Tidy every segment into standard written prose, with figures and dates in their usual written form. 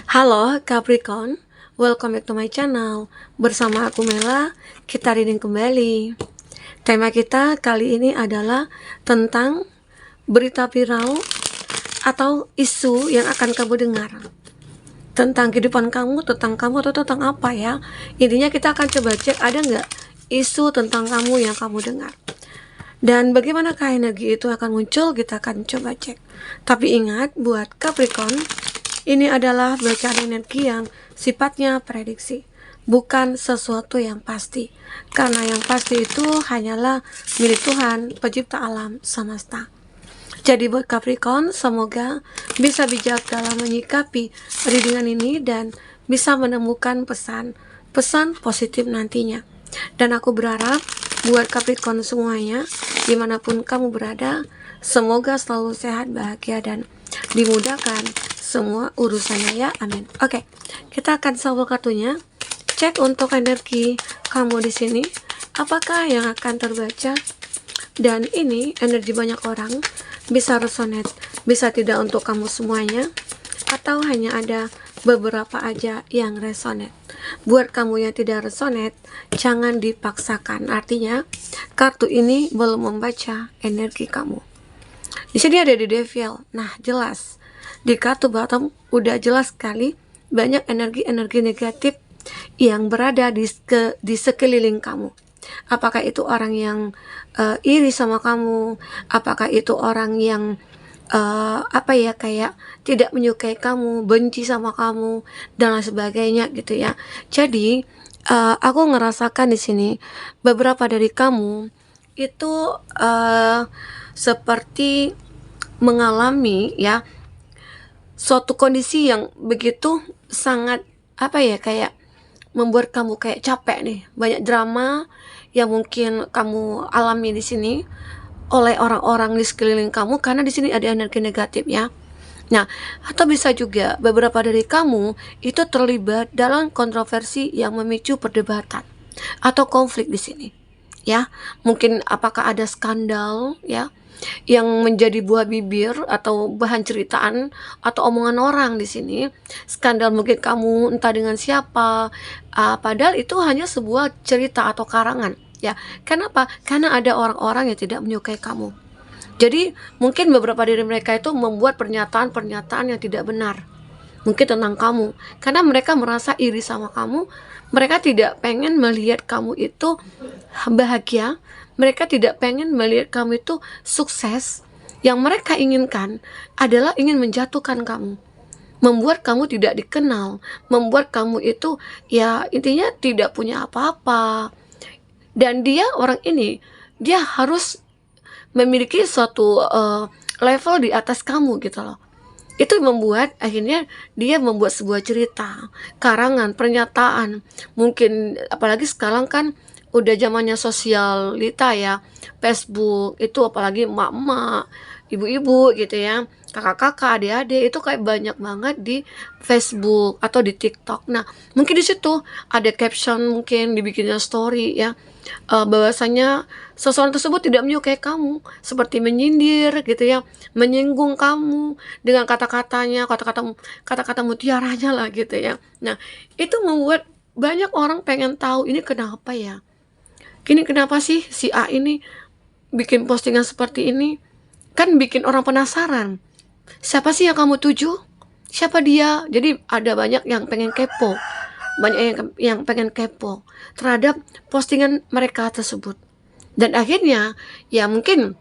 Halo Capricorn, welcome back to my channel. Bersama aku Mela, kita reading kembali. Tema kita kali ini adalah tentang berita viral atau isu yang akan kamu dengar. Tentang kehidupan kamu, tentang kamu atau tentang apa ya. Intinya kita akan coba cek ada nggak isu tentang kamu yang kamu dengar. Dan bagaimanakah energi itu akan muncul, kita akan coba cek. Tapi ingat, buat Capricorn, ini adalah bacaan energi yang sifatnya prediksi, bukan sesuatu yang pasti. Karena yang pasti itu hanyalah milik Tuhan, pencipta alam semesta. Jadi buat Capricorn, semoga bisa bijak dalam menyikapi readingan ini dan bisa menemukan pesan positif nantinya. Dan aku berharap buat Capricorn semuanya, dimanapun kamu berada, semoga selalu sehat, bahagia, dan dimudahkan semua urusannya ya, amin. Oke, kita akan sambung kartunya. Cek untuk energi kamu di sini, apakah yang akan terbaca. Dan ini energi banyak orang, bisa resonate, bisa tidak untuk kamu semuanya, atau hanya ada beberapa aja yang resonate. Buat kamu yang tidak resonate, jangan dipaksakan. Artinya, kartu ini belum membaca energi kamu. Di sini ada The Devil. Nah, jelas di kartu bottom udah jelas sekali banyak energi-energi negatif yang berada di sekeliling kamu. Apakah itu orang yang iri sama kamu? Apakah itu orang yang kayak tidak menyukai kamu, benci sama kamu, dan lain sebagainya gitu ya. Jadi aku ngerasakan di sini beberapa dari kamu itu seperti mengalami ya suatu kondisi yang begitu sangat kayak membuat kamu kayak capek nih, banyak drama yang mungkin kamu alami di sini oleh orang-orang di sekeliling kamu, karena di sini ada energi negatif ya. Nah, atau bisa juga beberapa dari kamu itu terlibat dalam kontroversi yang memicu perdebatan atau konflik di sini. Ya, mungkin apakah ada skandal ya yang menjadi buah bibir atau bahan ceritaan atau omongan orang di sini. Skandal mungkin kamu entah dengan siapa, padahal itu hanya sebuah cerita atau karangan ya. Kenapa? Karena ada orang-orang yang tidak menyukai kamu. Jadi mungkin beberapa dari mereka itu membuat pernyataan-pernyataan yang tidak benar mungkin tentang kamu, karena mereka merasa iri sama kamu. Mereka tidak pengen melihat kamu itu bahagia, mereka tidak pengen melihat kamu itu sukses. Yang mereka inginkan adalah ingin menjatuhkan kamu, membuat kamu tidak dikenal, membuat kamu itu ya intinya tidak punya apa-apa. Dan orang ini dia harus memiliki suatu level di atas kamu gitu loh. Itu membuat akhirnya dia membuat sebuah cerita, karangan, pernyataan. Mungkin apalagi sekarang kan udah zamannya sosialita ya, Facebook itu, apalagi emak-emak, ibu-ibu gitu ya, kakak-kakak, adik-adik, itu kayak banyak banget di Facebook atau di TikTok. Nah, mungkin di situ ada caption, mungkin dibikinnya story ya, bahwasanya seseorang tersebut tidak menyukai kamu, seperti menyindir gitu ya, menyinggung kamu dengan kata-kata mutiaranya lah gitu ya. Nah, itu membuat banyak orang pengen tahu ini kenapa ya, ini kenapa sih si A ini bikin postingan seperti ini. Kan bikin orang penasaran, siapa sih yang kamu tuju, siapa dia. Jadi ada banyak yang pengen kepo, banyak yang pengen kepo terhadap postingan mereka tersebut. Dan akhirnya ya mungkin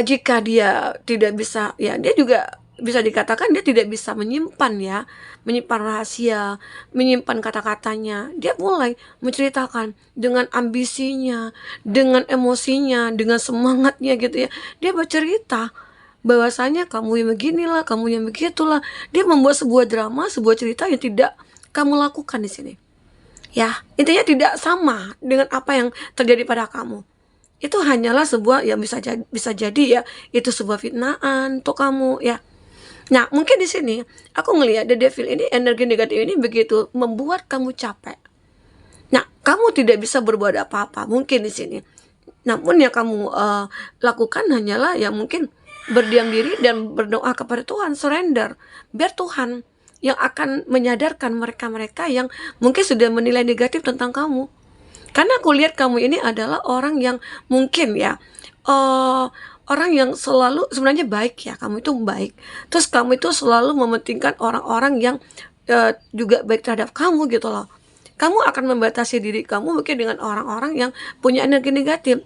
jika dia tidak bisa, ya dia juga bisa dikatakan dia tidak bisa menyimpan rahasia, menyimpan kata-katanya. Dia mulai menceritakan dengan ambisinya, dengan emosinya, dengan semangatnya gitu ya. Dia bercerita bahwasanya kamu yang beginilah, kamu yang begitulah. Dia membuat sebuah drama, sebuah cerita yang tidak kamu lakukan di sini. Ya, intinya tidak sama dengan apa yang terjadi pada kamu. Itu hanyalah sebuah yang bisa jadi ya, itu sebuah fitnahan untuk kamu ya. Nah, mungkin di sini aku ngelihat The Devil ini, energi negatif ini begitu membuat kamu capek. Nah, kamu tidak bisa berbuat apa-apa mungkin di sini. Namun yang kamu lakukan hanyalah ya mungkin berdiam diri dan berdoa kepada Tuhan, surrender, biar Tuhan yang akan menyadarkan mereka-mereka yang mungkin sudah menilai negatif tentang kamu. Karena aku lihat kamu ini adalah orang yang mungkin ya, orang yang selalu sebenarnya baik ya, kamu itu baik. Terus kamu itu selalu mementingkan orang-orang yang juga baik terhadap kamu gitu loh. Kamu akan membatasi diri kamu mungkin dengan orang-orang yang punya energi negatif.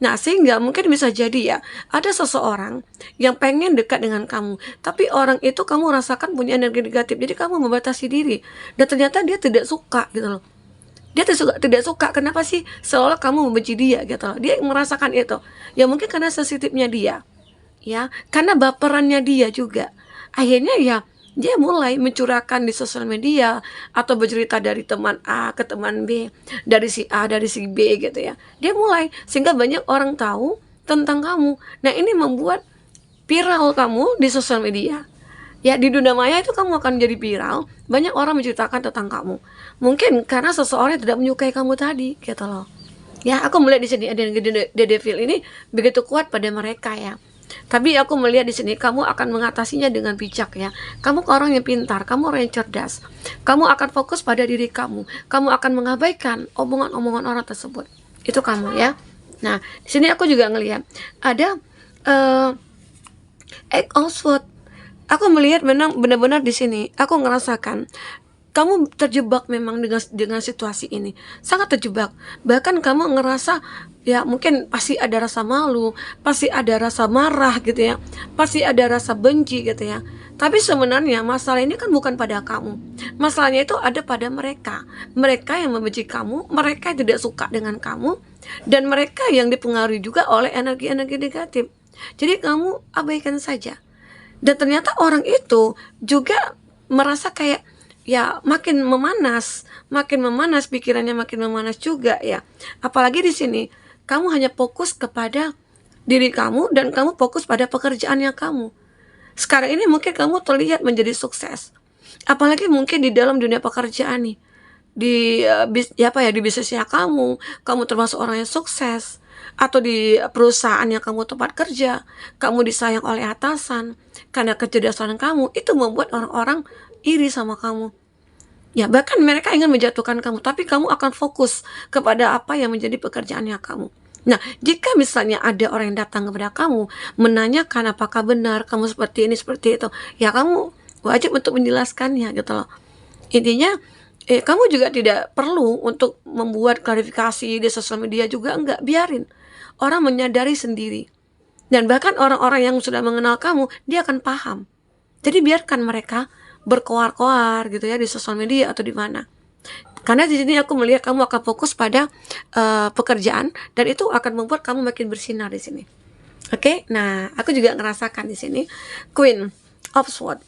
Nah, sehingga mungkin bisa jadi ya, ada seseorang yang pengen dekat dengan kamu, tapi orang itu kamu rasakan punya energi negatif, jadi kamu membatasi diri. Dan ternyata dia tidak suka gitu loh. Dia tidak suka, kenapa sih? Seolah kamu membenci dia gitu loh. Dia merasakan itu. Ya mungkin karena sensitifnya dia, ya, karena baperannya dia juga. Akhirnya ya dia mulai mencurahkan di sosial media atau bercerita dari teman A ke teman B, dari si A dari si B gitu ya. Dia mulai sehingga banyak orang tahu tentang kamu. Nah, ini membuat viral kamu di sosial media. Ya, di dunia maya itu kamu akan jadi viral, banyak orang menceritakan tentang kamu. Mungkin karena seseorang yang tidak menyukai kamu tadi gitu loh. Ya, aku melihat di sini ada The Devil ini begitu kuat pada mereka ya. Tapi aku melihat di sini kamu akan mengatasinya dengan bijak ya. Kamu orang yang pintar, kamu orang yang cerdas. Kamu akan fokus pada diri kamu. Kamu akan mengabaikan omongan-omongan orang tersebut. Itu kamu ya. Nah, di sini aku juga ngelihat ada Egg Oxford. Aku melihat memang benar-benar di sini. Aku ngerasakan kamu terjebak memang dengan situasi ini, sangat terjebak. Bahkan kamu ngerasa ya mungkin pasti ada rasa malu, pasti ada rasa marah gitu ya, pasti ada rasa benci gitu ya. Tapi sebenarnya masalah ini kan bukan pada kamu. Masalahnya itu ada pada mereka. Mereka yang membenci kamu, mereka yang tidak suka dengan kamu, dan mereka yang dipengaruhi juga oleh energi-energi negatif. Jadi kamu abaikan saja. Dan ternyata orang itu juga merasa kayak ya makin memanas pikirannya, makin memanas juga ya. Apalagi di sini kamu hanya fokus kepada diri kamu dan kamu fokus pada pekerjaannya kamu. Sekarang ini mungkin kamu terlihat menjadi sukses. Apalagi mungkin di dalam dunia pekerjaan nih. Di di bisnisnya kamu termasuk orang yang sukses, atau di perusahaan yang kamu tempat kerja, kamu disayang oleh atasan karena kecerdasan kamu, itu membuat orang-orang iri sama kamu. Ya, bahkan mereka ingin menjatuhkan kamu, tapi kamu akan fokus kepada apa yang menjadi pekerjaannya kamu. Nah, jika misalnya ada orang yang datang kepada kamu, menanyakan apakah benar kamu seperti ini, seperti itu, ya kamu wajib untuk menjelaskannya gitu loh. Intinya, kamu juga tidak perlu untuk membuat klarifikasi di sosial media juga, enggak, biarin. Orang menyadari sendiri. Dan bahkan orang-orang yang sudah mengenal kamu, dia akan paham. Jadi biarkan mereka berkoar-koar gitu ya di sosial media atau di mana. Karena di sini aku melihat kamu akan fokus pada pekerjaan, dan itu akan membuat kamu makin bersinar di sini. Oke? Nah, aku juga ngerasakan di sini Queen of Swords.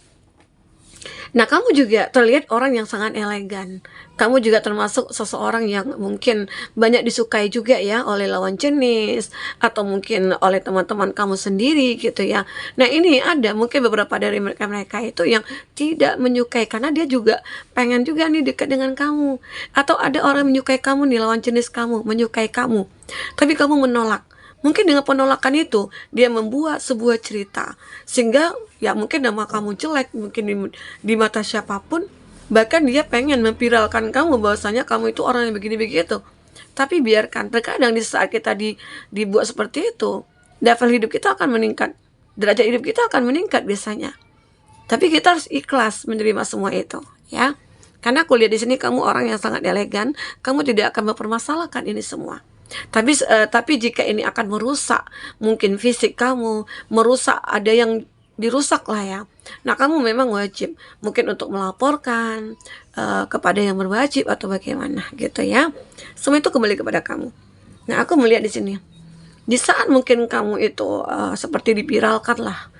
Nah, kamu juga terlihat orang yang sangat elegan. Kamu juga termasuk seseorang yang mungkin banyak disukai juga ya oleh lawan jenis, atau mungkin oleh teman-teman kamu sendiri gitu ya. Nah, ini ada mungkin beberapa dari mereka itu yang tidak menyukai karena dia juga pengen juga nih dekat dengan kamu. Atau ada orang menyukai kamu nih, lawan jenis kamu menyukai kamu, tapi kamu menolak. Mungkin dengan penolakan itu dia membuat sebuah cerita sehingga ya mungkin nama kamu jelek mungkin di mata siapapun, bahkan dia pengen memviralkan kamu bahwasanya kamu itu orang yang begini begitu. Tapi biarkan, terkadang di saat kita dibuat seperti itu, level hidup kita akan meningkat, derajat hidup kita akan meningkat biasanya. Tapi kita harus ikhlas menerima semua itu ya. Karena aku lihat di sini kamu orang yang sangat elegan, kamu tidak akan mempermasalahkan ini semua. Tapi jika ini akan merusak mungkin fisik kamu, merusak, ada yang dirusak lah ya. Nah, kamu memang wajib mungkin untuk melaporkan kepada yang berwajib atau bagaimana gitu ya. Semua itu kembali kepada kamu. Nah, aku melihat di sini, di saat mungkin kamu itu seperti dipiralkan lah.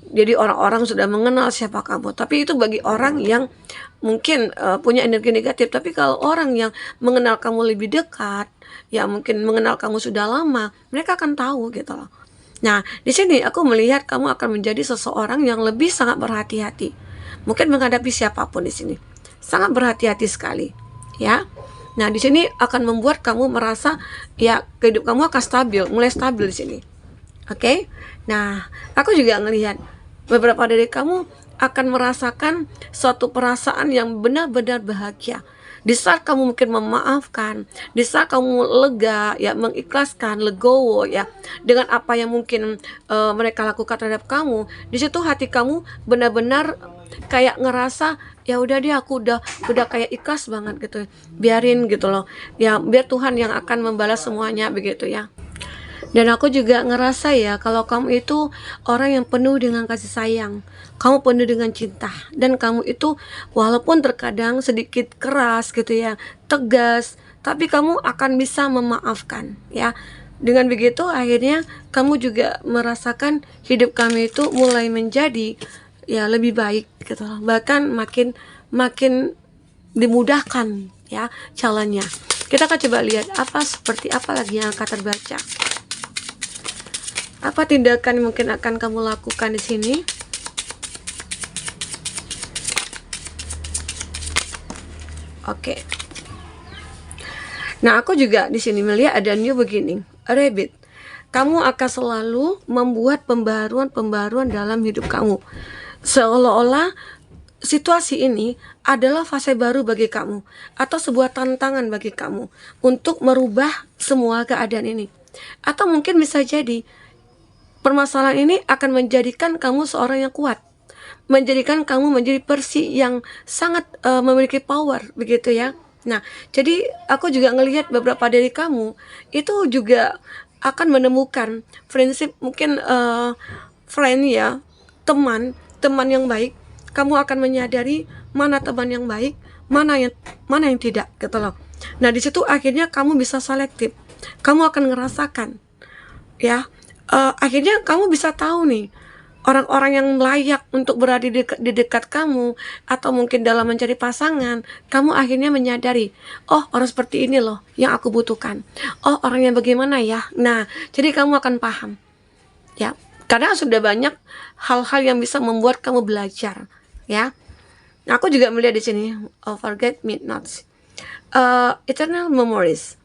Jadi orang-orang sudah mengenal siapa kamu. Tapi itu bagi orang yang mungkin punya energi negatif. Tapi kalau orang yang mengenal kamu lebih dekat, ya mungkin mengenal kamu sudah lama, mereka akan tahu gitu loh. Nah, di sini aku melihat kamu akan menjadi seseorang yang lebih sangat berhati-hati. Mungkin menghadapi siapapun di sini. Sangat berhati-hati sekali, ya. Nah, di sini akan membuat kamu merasa ya hidup kamu akan stabil, mulai stabil di sini. Oke? Nah, aku juga ngelihat beberapa dari kamu akan merasakan suatu perasaan yang benar-benar bahagia. Di saat kamu mungkin memaafkan, di saat kamu lega, ya, mengikhlaskan, legowo, ya, dengan apa yang mungkin mereka lakukan terhadap kamu, di situ hati kamu benar-benar kayak ngerasa, ya udah deh, aku udah kayak ikhlas banget gitu, biarin gitu loh, ya, biar Tuhan yang akan membalas semuanya begitu ya. Dan aku juga ngerasa ya, kalau kamu itu orang yang penuh dengan kasih sayang, kamu penuh dengan cinta, dan kamu itu walaupun terkadang sedikit keras gitu ya, tegas, tapi kamu akan bisa memaafkan ya. Dengan begitu akhirnya kamu juga merasakan hidup kamu itu mulai menjadi ya lebih baik gitu loh. Bahkan makin makin dimudahkan ya jalannya. Kita akan coba lihat seperti apa lagi yang akan terbaca. Apa tindakan mungkin akan kamu lakukan di sini? Oke. Nah, aku juga di sini melihat ada new beginning, a rabbit. Kamu akan selalu membuat pembaruan dalam hidup kamu. Seolah-olah situasi ini adalah fase baru bagi kamu atau sebuah tantangan bagi kamu untuk merubah semua keadaan ini. Atau mungkin bisa jadi permasalahan ini akan menjadikan kamu seorang yang kuat, menjadikan kamu menjadi versi yang sangat memiliki power begitu ya. Nah, jadi aku juga ngelihat beberapa dari kamu itu juga akan menemukan prinsip mungkin friend ya, teman yang baik. Kamu akan menyadari mana teman yang baik, mana yang tidak gitu loh. Nah, di situ akhirnya kamu bisa selektif. Kamu akan ngerasakan ya, akhirnya kamu bisa tahu nih orang-orang yang layak untuk berada di dekat kamu, atau mungkin dalam mencari pasangan. Kamu akhirnya menyadari, oh, orang seperti ini loh yang aku butuhkan, oh, orang yang bagaimana ya. Nah, jadi kamu akan paham ya, karena sudah banyak hal-hal yang bisa membuat kamu belajar ya. Nah, aku juga melihat di sini forget me nots, eternal memories,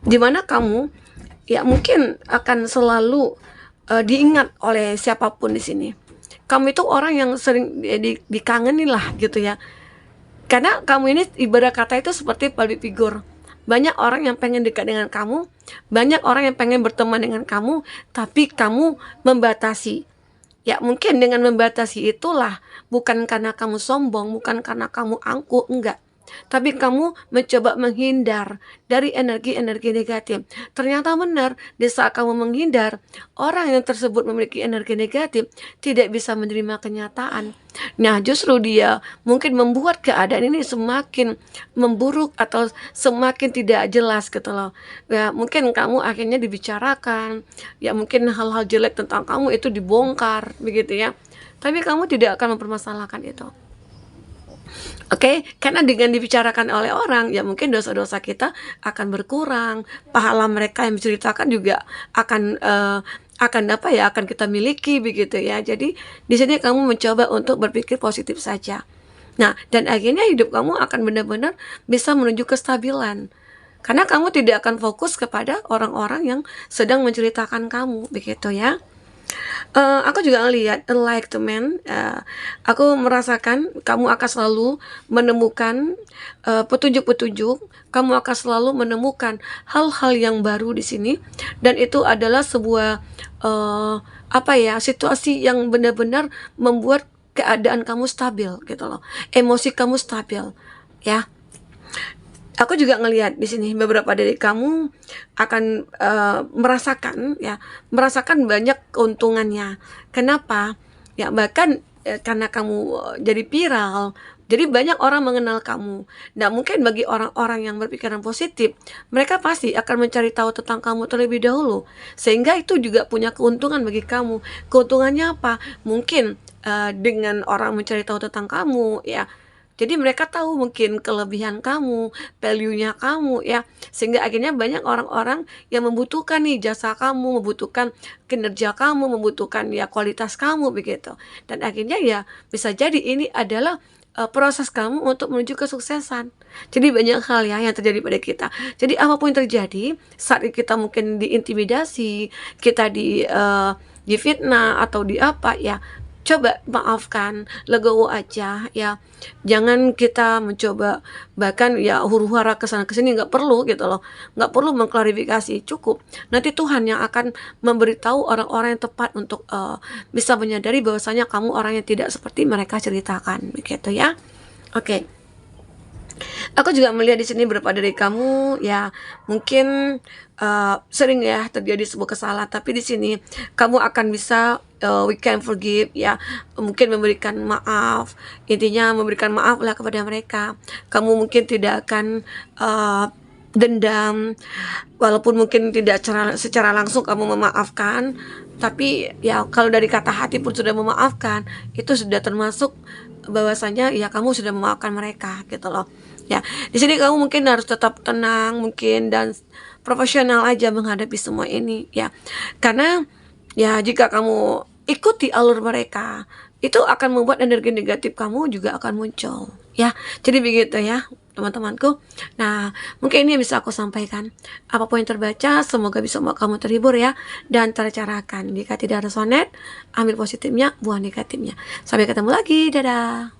dimana kamu ya mungkin akan selalu diingat oleh siapapun di sini. Kamu itu orang yang sering dikangenin lah gitu ya. Karena kamu ini ibarat kata itu seperti public figure. Banyak orang yang pengen dekat dengan kamu, banyak orang yang pengen berteman dengan kamu, tapi kamu membatasi. Ya mungkin dengan membatasi itulah bukan karena kamu sombong, bukan karena kamu angkuh, enggak. Tapi kamu mencoba menghindar dari energi-energi negatif. Ternyata benar, di saat kamu menghindar, orang yang tersebut memiliki energi negatif tidak bisa menerima kenyataan. Nah, justru dia mungkin membuat keadaan ini semakin memburuk atau semakin tidak jelas gitu loh. Ya, mungkin kamu akhirnya dibicarakan, ya mungkin hal-hal jelek tentang kamu itu dibongkar begitu ya. Tapi kamu tidak akan mempermasalahkan itu. Oke, karena dengan dibicarakan oleh orang, ya mungkin dosa-dosa kita akan berkurang, pahala mereka yang menceritakan juga akan apa ya, akan kita miliki begitu ya. Jadi di sini kamu mencoba untuk berpikir positif saja. Nah, dan akhirnya hidup kamu akan benar-benar bisa menuju kestabilan. Karena kamu tidak akan fokus kepada orang-orang yang sedang menceritakan kamu begitu ya. Aku juga ngelihat enlightenment. Aku merasakan kamu akan selalu menemukan petunjuk-petunjuk. Kamu akan selalu menemukan hal-hal yang baru di sini, dan itu adalah sebuah situasi yang benar-benar membuat keadaan kamu stabil gitu loh. Emosi kamu stabil ya. Aku juga ngelihat di sini beberapa dari kamu akan merasakan banyak keuntungannya. Kenapa? Ya bahkan karena kamu jadi viral, jadi banyak orang mengenal kamu. Nah, mungkin bagi orang-orang yang berpikiran positif, mereka pasti akan mencari tahu tentang kamu terlebih dahulu, sehingga itu juga punya keuntungan bagi kamu. Keuntungannya apa? Mungkin dengan orang mencari tahu tentang kamu ya, jadi mereka tahu mungkin kelebihan kamu, value-nya kamu ya. Sehingga akhirnya banyak orang-orang yang membutuhkan nih jasa kamu, membutuhkan kinerja kamu, membutuhkan ya kualitas kamu begitu. Dan akhirnya ya bisa jadi ini adalah proses kamu untuk menuju kesuksesan. Jadi banyak hal ya yang terjadi pada kita. Jadi apapun yang terjadi, saat kita mungkin diintimidasi, kita difitnah atau di apa ya, coba maafkan, legowo aja ya. Jangan kita mencoba bahkan ya huru-hara ke sana ke sini, nggak perlu gitu loh. Nggak perlu mengklarifikasi, cukup. Nanti Tuhan yang akan memberitahu orang-orang yang tepat untuk bisa menyadari bahwasanya kamu orang yang tidak seperti mereka ceritakan, begitu ya. Oke. Aku juga melihat di sini beberapa dari kamu ya mungkin sering ya terjadi sebuah kesalahan, tapi di sini kamu akan bisa we can forgive ya, mungkin memberikan maaf, intinya memberikan maaf lah kepada mereka. Kamu mungkin tidak akan dendam, walaupun mungkin tidak secara langsung kamu memaafkan, tapi ya kalau dari kata hati pun sudah memaafkan, itu sudah termasuk bahwasanya ya kamu sudah memaafkan mereka gitu loh. Ya, di sini kamu mungkin harus tetap tenang mungkin dan profesional aja menghadapi semua ini ya. Karena ya jika kamu ikuti alur mereka, itu akan membuat energi negatif kamu juga akan muncul ya. Jadi begitu ya, teman-temanku. Nah, mungkin ini yang bisa aku sampaikan. Apapun yang terbaca, semoga bisa membuat kamu terhibur ya dan tercerahkan. Jika tidak resonate, ambil positifnya, buang negatifnya. Sampai ketemu lagi. Dadah.